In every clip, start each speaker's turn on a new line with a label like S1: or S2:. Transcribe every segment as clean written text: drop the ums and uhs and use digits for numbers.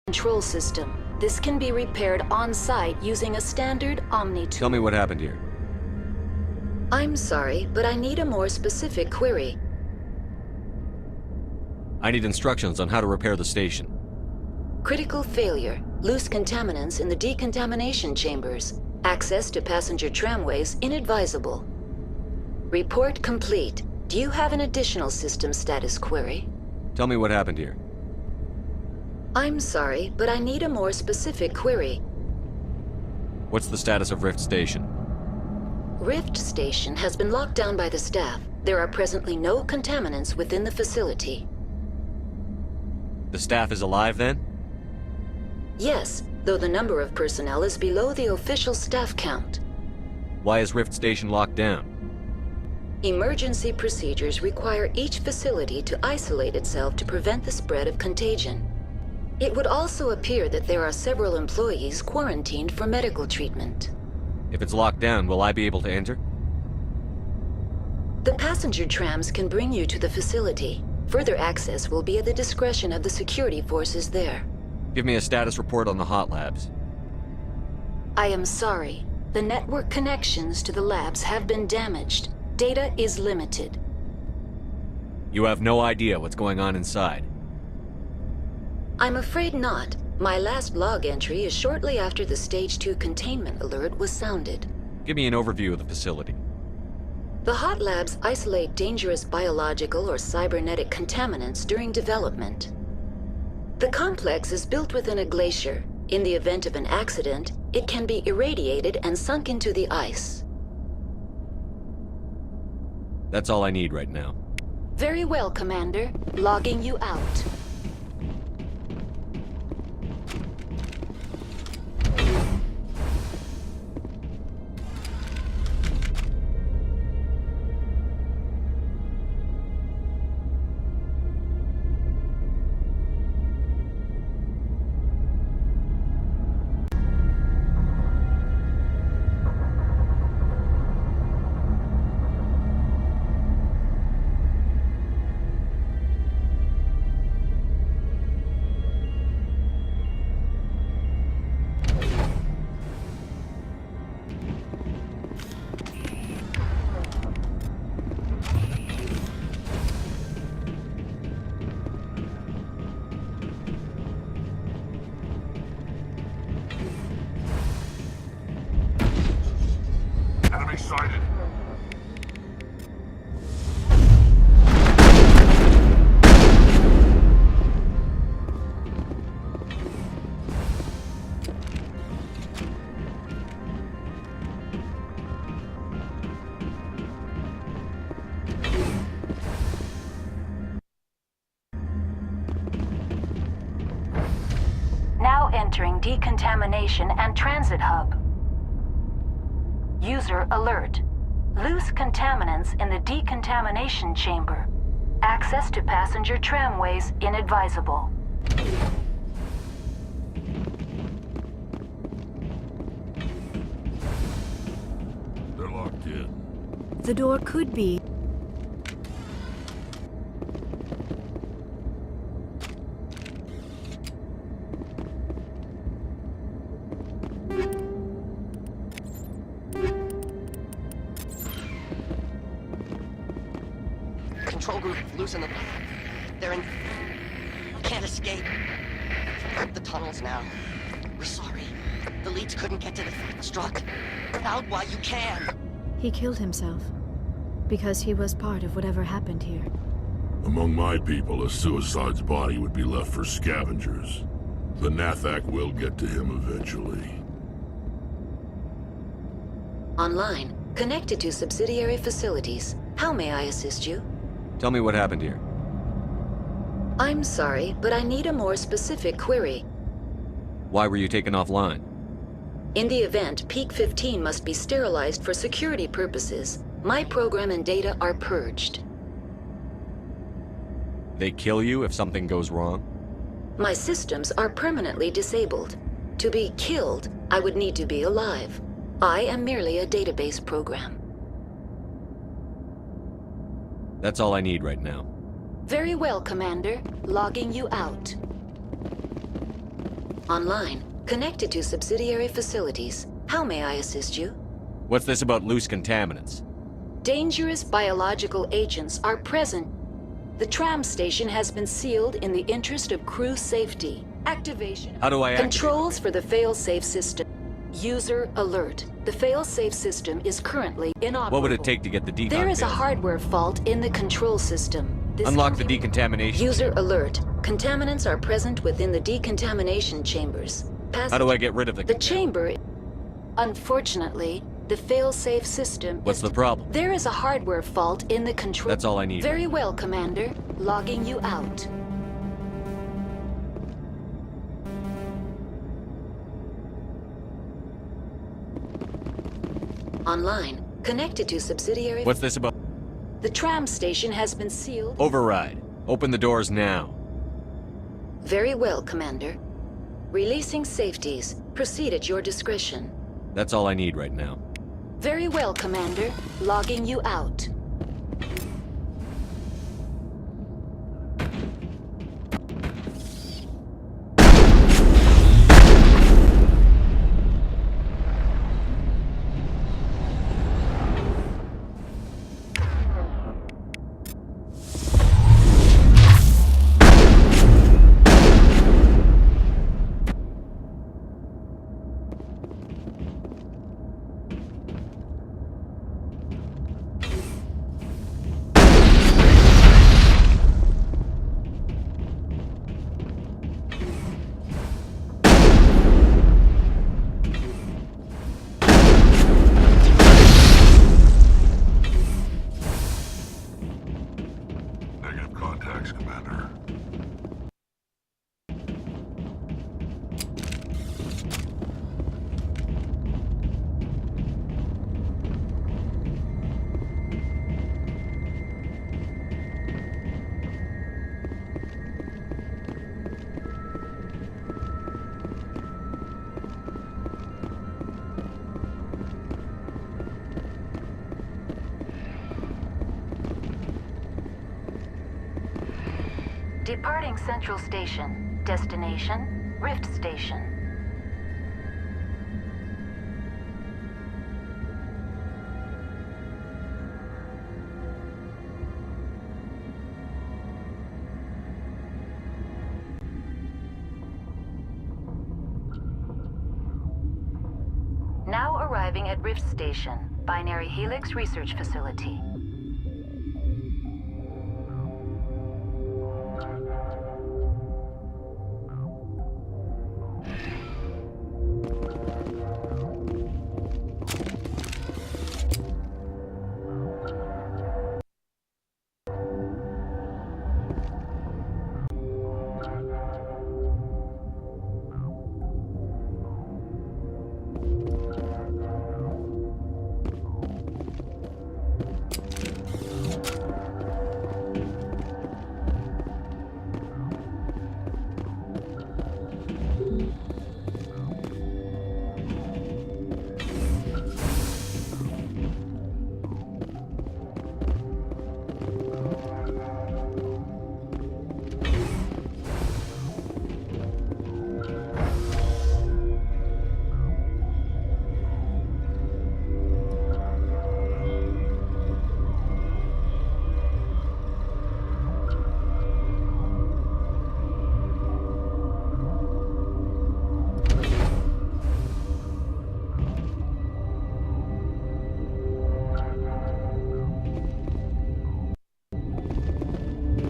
S1: control system. This can be repaired on-site using a standard Omni tool.
S2: Tell me what happened here.
S1: I'm sorry, but I need a more specific query.
S2: I need instructions on how to repair the station.
S1: Critical failure. Loose contaminants in the decontamination chambers. Access to passenger tramways inadvisable. Report complete. Do you have an additional system status query?
S2: Tell me what happened here.
S1: I'm sorry, but I need a more specific query.
S2: What's the status of Rift Station?
S1: Rift Station has been locked down by the staff. There are presently no contaminants within the facility.
S2: The staff is alive then?
S1: Yes, though the number of personnel is below the official staff count.
S2: Why is Rift Station locked down?
S1: Emergency procedures require each facility to isolate itself to prevent the spread of contagion. It would also appear that there are several employees quarantined for medical treatment.
S2: If it's locked down, will I be able to enter?
S1: The passenger trams can bring you to the facility. Further access will be at the discretion of the security forces there.
S2: Give me a status report on the hot labs.
S1: I am sorry. The network connections to the labs have been damaged. Data is limited.
S2: You have no idea what's going on inside.
S1: I'm afraid not. My last log entry is shortly after the Stage 2 containment alert was sounded.
S2: Give me an overview of the facility.
S1: The hot labs isolate dangerous biological or cybernetic contaminants during development. The complex is built within a glacier. In the event of an accident, it can be irradiated and sunk into the ice.
S2: That's all I need right now.
S1: Very well, Commander. Logging you out.
S3: Enemy sighted.
S1: Now entering decontamination and transit hub. User alert. Loose contaminants in the decontamination chamber. Access to passenger tramways inadvisable.
S3: They're locked in.
S4: The door could be.
S5: Control group, loosen them. They're in... Can't escape. The tunnels now. We're sorry. The leads couldn't get to the struck. Out while you can.
S4: He killed himself. Because he was part of whatever happened here.
S3: Among my people, a suicide's body would be left for scavengers. The Nathak will get to him eventually.
S1: Online. Connected to subsidiary facilities. How may I assist you?
S2: Tell me what happened here.
S1: I'm sorry, but I need a more specific query.
S2: Why were you taken offline?
S1: In the event, Peak 15 must be sterilized for security purposes. My program and data are purged.
S2: They kill you if something goes wrong?
S1: My systems are permanently disabled. To be killed, I would need to be alive. I am merely a database program.
S2: That's all I need right now.
S1: Very well, Commander. Logging you out. Online, connected to subsidiary facilities. How may I assist you?
S2: What's this about loose contaminants?
S1: Dangerous biological agents are present. The tram station has been sealed in the interest of crew safety. Activation.
S2: How do I activate?
S1: Controls for the fail-safe system. User alert. The fail-safe system is currently inoperable.
S2: What would it take to get the decon
S1: There is a
S2: failed?
S1: hardware fault in the control system. This
S2: Unlock the
S1: contamin-
S2: decontamination.
S1: User alert. Contaminants are present within the decontamination chambers.
S2: How do I get rid of the
S1: The chamber... Unfortunately, the fail-safe system...
S2: What's the problem?
S1: There is a hardware fault in the control...
S2: That's all I need.
S1: Very well, Commander. Logging you out. Online, connected to subsidiary...
S2: What's this about?
S1: The tram station has been sealed...
S2: Override. Open the doors now.
S1: Very well, Commander. Releasing safeties. Proceed at your discretion.
S2: That's all I need right now.
S1: Very well, Commander. Logging you out.
S3: Negative contacts, Commander.
S1: Departing Central Station. Destination, Rift Station. Now arriving at Rift Station, Binary Helix Research Facility.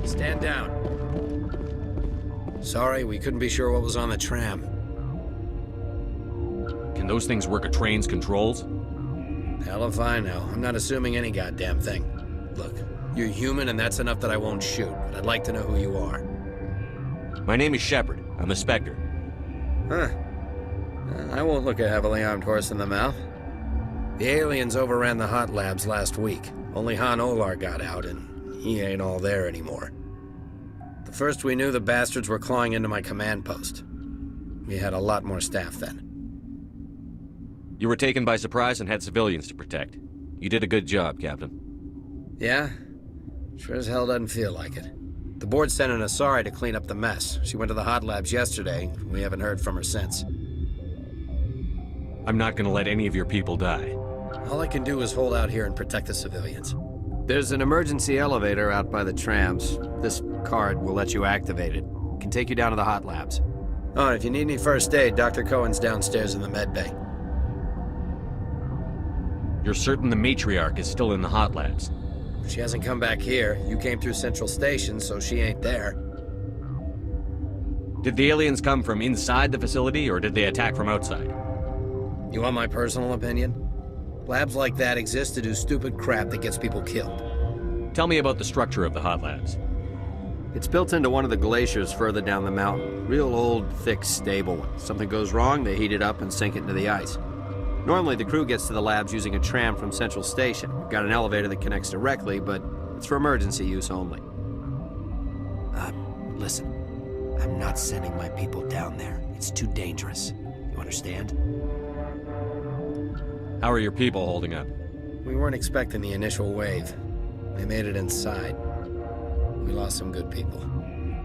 S6: Stand down. Sorry, we couldn't be sure what was on the tram.
S2: Can those things work a train's controls?
S6: Hell if I know. I'm not assuming any goddamn thing. Look, you're human and that's enough that I won't shoot, but I'd like to know who you are.
S2: My name is Shepard. I'm a Spectre.
S6: Huh. I won't look a heavily armed horse in the mouth. The aliens overran the hot labs last week. Only Han Olar got out, and he ain't all there anymore. The first we knew, the bastards were clawing into my command post. We had a lot more staff then.
S2: You were taken by surprise and had civilians to protect. You did a good job, Captain.
S6: Yeah? Sure as hell doesn't feel like it. The board sent an Asari to clean up the mess. She went to the hot labs yesterday. We haven't heard from her since.
S2: I'm not gonna let any of your people die.
S6: All I can do is hold out here and protect the civilians. There's an emergency elevator out by the trams. This card will let you activate it. It can take you down to the hot labs. Oh, and if you need any first aid, Dr. Cohen's downstairs in the med bay.
S2: You're certain the matriarch is still in the hot labs?
S6: She hasn't come back here. You came through Central Station, so she ain't there.
S2: Did the aliens come from inside the facility, or did they attack from outside?
S6: You want my personal opinion? Labs like that exist to do stupid crap that gets people killed.
S2: Tell me about the structure of the hot labs.
S6: It's built into one of the glaciers further down the mountain. Real old, thick, stable one. Something goes wrong, they heat it up and sink it into the ice. Normally, the crew gets to the labs using a tram from Central Station. We've got an elevator that connects directly, but it's for emergency use only. Listen. I'm not sending my people down there. It's too dangerous. You understand?
S2: How are your people holding up?
S6: We weren't expecting the initial wave. They made it inside. We lost some good people.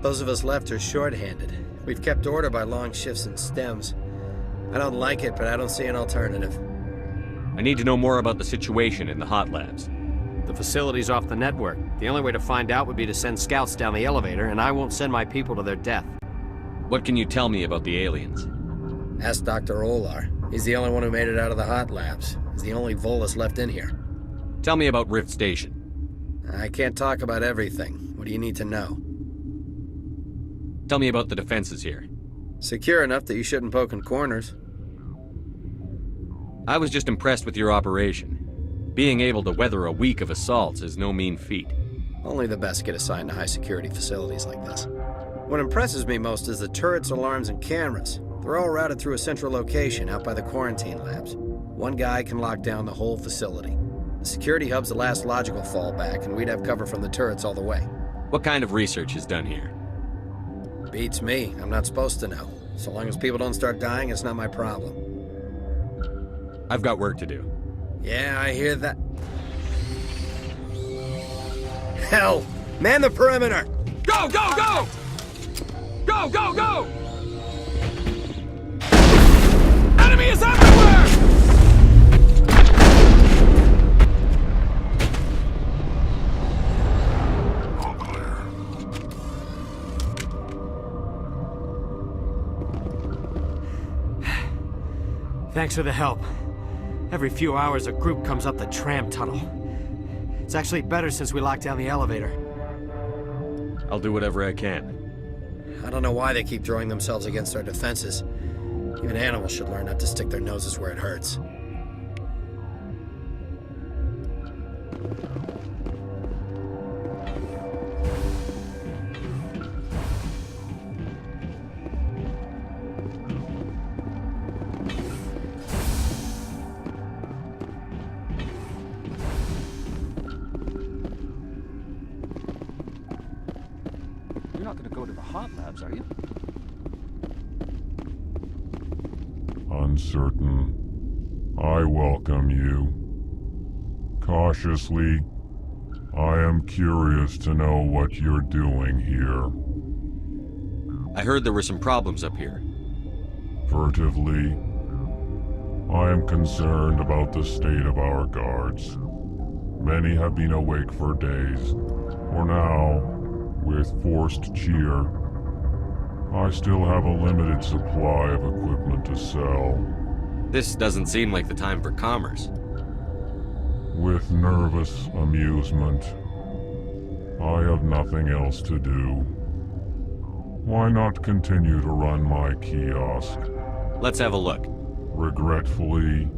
S6: Those of us left are short-handed. We've kept order by long shifts and stems. I don't like it, but I don't see an alternative.
S2: I need to know more about the situation in the hot labs.
S6: The facility's off the network. The only way to find out would be to send scouts down the elevator, and I won't send my people to their death.
S2: What can you tell me about the aliens?
S6: Ask Dr. Olar. He's the only one who made it out of the hot labs. He's the only Volus left in here.
S2: Tell me about Rift Station.
S6: I can't talk about everything. What do you need to know?
S2: Tell me about the defenses here.
S6: Secure enough that you shouldn't poke in corners.
S2: I was just impressed with your operation. Being able to weather a week of assaults is no mean feat.
S6: Only the best get assigned to high-security facilities like this. What impresses me most is the turrets, alarms, and cameras. They're all routed through a central location out by the quarantine labs. One guy can lock down the whole facility. The security hub's the last logical fallback, and we'd have cover from the turrets all the way.
S2: What kind of research is done here?
S6: Beats me. I'm not supposed to know. So long as people don't start dying, it's not my problem.
S2: I've got work to do.
S6: Yeah, I hear that. Hell! Man the perimeter!
S2: Go, go, go! Go, go, go! Enemy is everywhere!
S3: All clear.
S6: Thanks for the help. Every few hours, a group comes up the tram tunnel. It's actually better since we locked down the elevator.
S2: I'll do whatever I can.
S6: I don't know why they keep throwing themselves against our defenses. Even animals should learn not to stick their noses where it hurts.
S7: You're not going to go to the hot labs, are you?
S3: Uncertain. I welcome you. Cautiously, I am curious to know what you're doing here.
S2: I heard there were some problems up here.
S3: Furtively, I am concerned about the state of our guards. Many have been awake for days. For now, with forced cheer, I still have a limited supply of equipment to sell.
S2: This doesn't seem like the time for commerce.
S3: With nervous amusement, I have nothing else to do. Why not continue to run my kiosk?
S2: Let's have a look.
S3: Regretfully,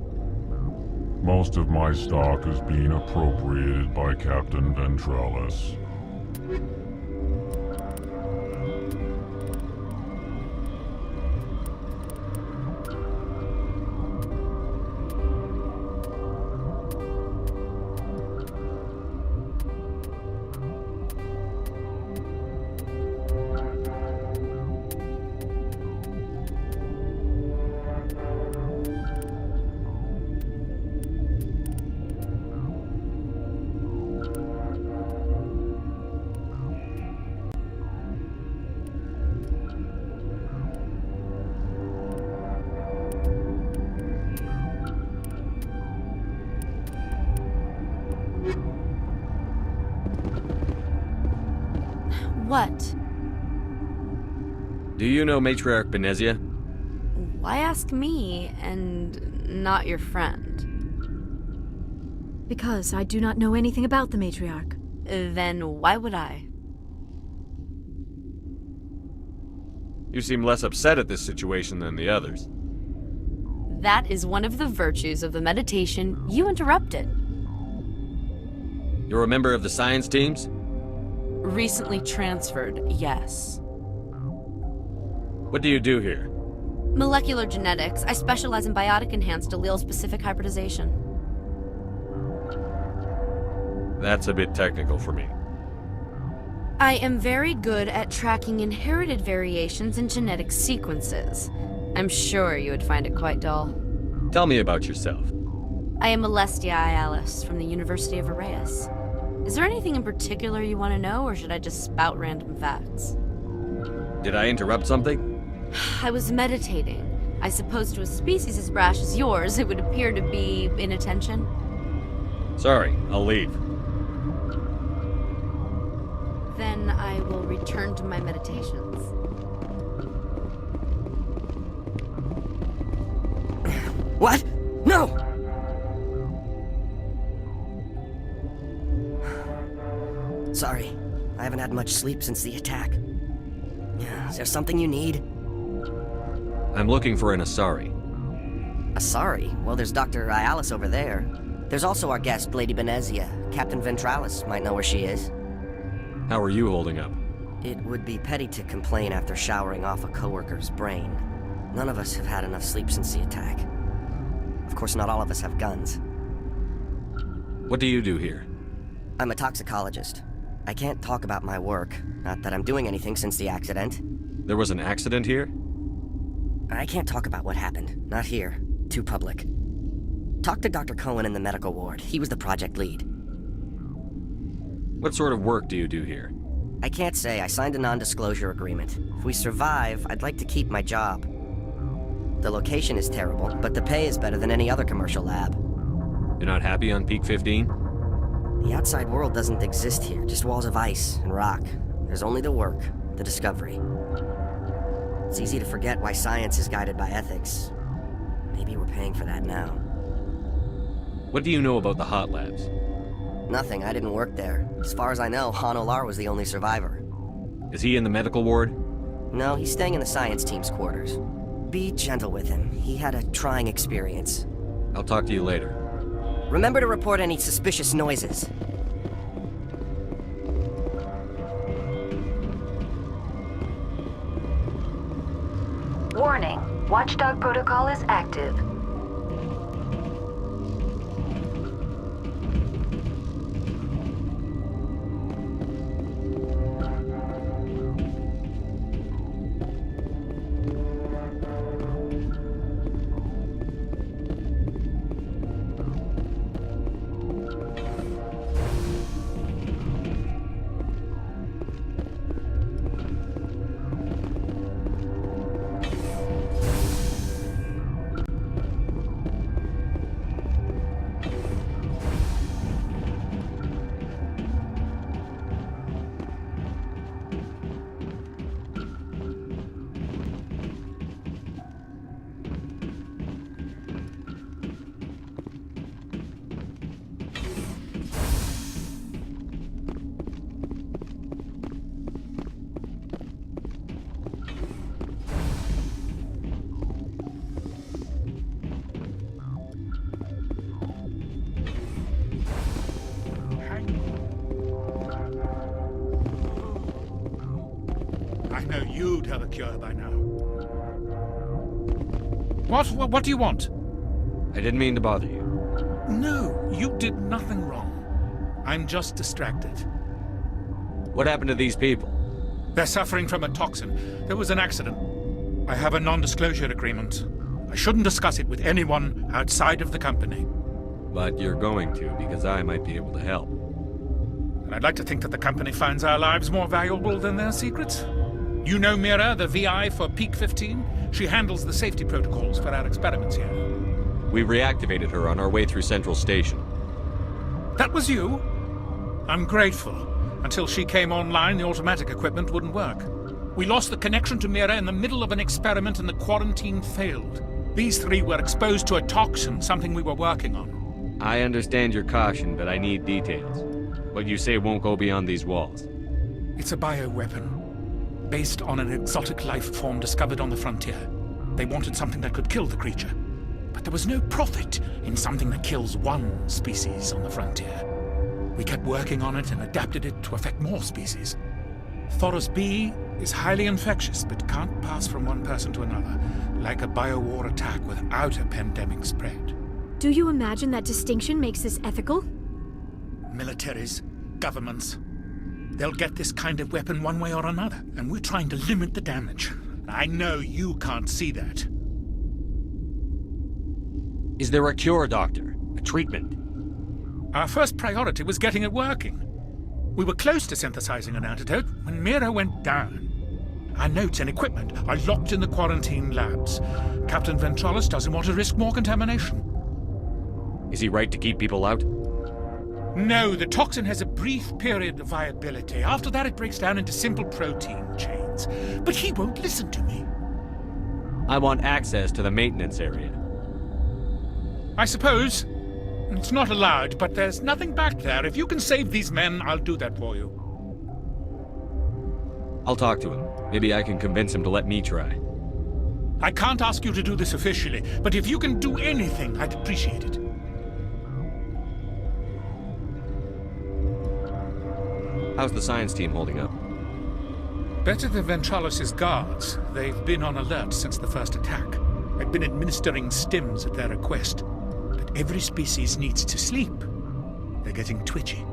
S3: most of my stock is being appropriated by Captain Ventrellis.
S8: What?
S2: Do you know Matriarch Benezia?
S8: Why ask me and not your friend?
S4: Because I do not know anything about the matriarch.
S8: Then why would I?
S2: You seem less upset at this situation than the others.
S8: That is one of the virtues of the meditation you interrupted.
S2: You're a member of the science teams?
S8: Recently transferred, yes.
S2: What do you do here?
S8: Molecular genetics. I specialize in biotic-enhanced allele-specific hybridization.
S2: That's a bit technical for me.
S8: I am very good at tracking inherited variations in genetic sequences. I'm sure you would find it quite dull.
S2: Tell me about yourself.
S8: I am Alestia Ialis from the University of Arraeus. Is there anything in particular you want to know, or should I just spout random facts?
S2: Did I interrupt something?
S8: I was meditating. I suppose to a species as brash as yours, it would appear to be inattention.
S2: Sorry, I'll leave.
S8: Then I will return to my meditations.
S5: What? No! Sorry, I haven't had much sleep since the attack. Is there something you need?
S2: I'm looking for an Asari.
S5: Asari? Well, there's Dr. Ialis over there. There's also our guest, Lady Benezia. Captain Ventralis might know where she is.
S2: How are you holding up?
S5: It would be petty to complain after showering off a coworker's brain. None of us have had enough sleep since the attack. Of course, not all of us have guns.
S2: What do you do here?
S5: I'm a toxicologist. I can't talk about my work. Not that I'm doing anything since the accident.
S2: There was an accident here?
S5: I can't talk about what happened. Not here. Too public. Talk to Dr. Cohen in the medical ward. He was the project lead.
S2: What sort of work do you do here?
S5: I can't say. I signed a non-disclosure agreement. If we survive, I'd like to keep my job. The location is terrible, but the pay is better than any other commercial lab.
S2: You're not happy on Peak 15?
S5: The outside world doesn't exist here, just walls of ice and rock. There's only the work, the discovery. It's easy to forget why science is guided by ethics. Maybe we're paying for that now.
S2: What do you know about the hot labs?
S5: Nothing, I didn't work there. As far as I know, Han Olar was the only survivor.
S2: Is he in the medical ward?
S5: No, he's staying in the science team's quarters. Be gentle with him. He had a trying experience.
S2: I'll talk to you later.
S5: Remember to report any suspicious noises.
S1: Warning. Watchdog protocol is active.
S9: I know you'd have a cure by now. What do you want?
S2: I didn't mean to bother you.
S9: No, you did nothing wrong. I'm just distracted.
S2: What happened to these people?
S9: They're suffering from a toxin. There was an accident. I have a non-disclosure agreement. I shouldn't discuss it with anyone outside of the company.
S2: But you're going to, because I might be able to help.
S9: And I'd like to think that the company finds our lives more valuable than their secrets. You know Mira, the VI for Peak 15? She handles the safety protocols for our experiments here.
S2: We reactivated her on our way through Central Station.
S9: That was you? I'm grateful. Until she came online, the automatic equipment wouldn't work. We lost the connection to Mira in the middle of an experiment and the quarantine failed. These three were exposed to a toxin, something we were working on.
S2: I understand your caution, but I need details. What you say won't go beyond these walls.
S9: It's a bioweapon, based on an exotic life form discovered on the frontier. They wanted something that could kill the creature. But there was no profit in something that kills one species on the frontier. We kept working on it and adapted it to affect more species. Thoros B is highly infectious, but can't pass from one person to another, like a biowar attack without a pandemic spread.
S4: Do you imagine that distinction makes this ethical?
S9: Militaries, governments, they'll get this kind of weapon one way or another, and we're trying to limit the damage. I know you can't see that.
S2: Is there a cure, Doctor? A treatment?
S9: Our first priority was getting it working. We were close to synthesizing an antidote when Mira went down. Our notes and equipment are locked in the quarantine labs. Captain Ventralis doesn't want to risk more contamination.
S2: Is he right to keep people out?
S9: No, the toxin has a brief period of viability. After that, it breaks down into simple protein chains. But he won't listen to me.
S2: I want access to the maintenance area.
S9: I suppose. It's not allowed, but there's nothing back there. If you can save these men, I'll do that for you.
S2: I'll talk to him. Maybe I can convince him to let me try.
S9: I can't ask you to do this officially, but if you can do anything, I'd appreciate it.
S2: How's the science team holding up?
S9: Better than Ventralis' guards. They've been on alert since the first attack. I've been administering stims at their request. But every species needs to sleep. They're getting twitchy.